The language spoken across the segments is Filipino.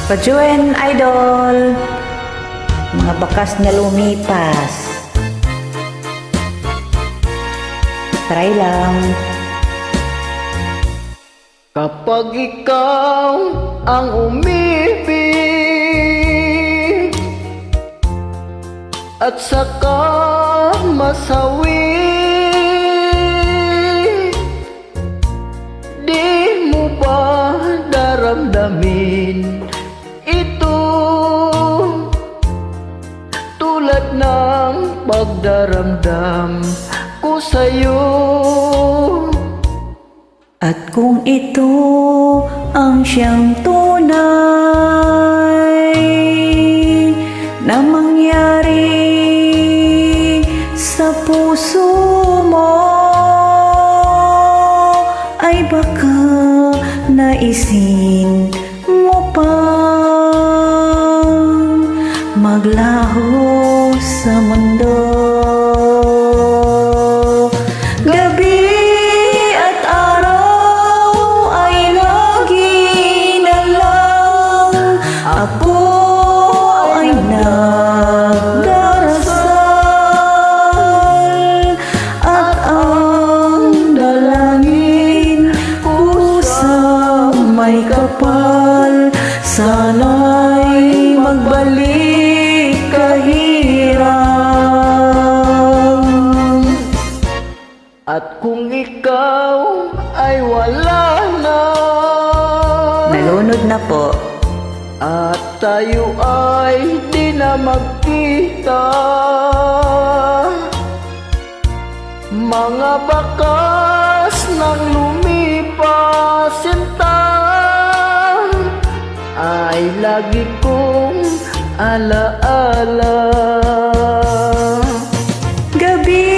Pajuen Idol, mga bakas na lumipas. Try lang. Kapag ikaw ang umibig at saka masawi, di mo ba daramdamin ito tulad ng pagdaramdam ko sa'yo? At kung ito ang siyang tunay na mangyari sa puso mo, ay baka naisin mo pang maglaho sa mundo. Ako ay nagdarasal at ang dalangin ko sa may kapal, sana'y magbalik kahirap. At kung ikaw ay wala na, nalunod na po, at tayo ay di na magkita, mga bakas ng lumipas sinta ay lagi kong alaala. gabi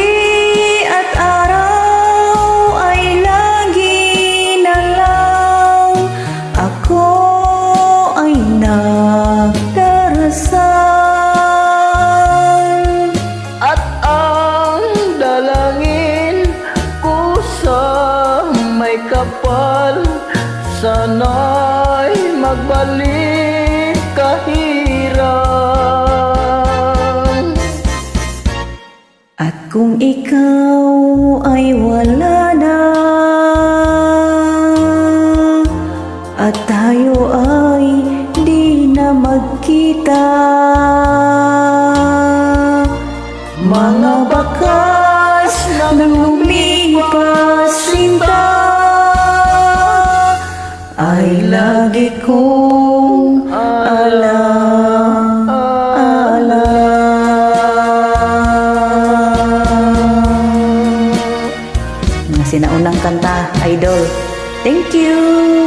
at araw ay lagi na lang ako ay nagdarasal, At ang dalangin ko sa may kapal, sana'y magbalik kahirap. at kung ikaw ay wala na at tayo ay di na magkita, mga bakas ng lumipas sinta ay lagi kong alaala. Mga sinaunang kanta, Idol. Thank you!